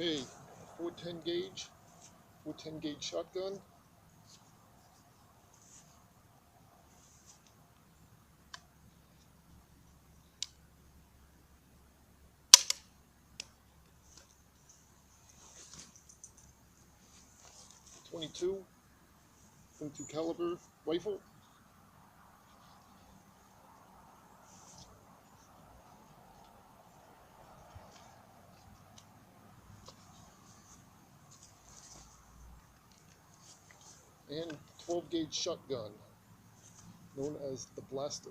Okay, 410 gauge, 410 gauge shotgun. .22 caliber rifle. And 12 gauge shotgun, known as the Blaster.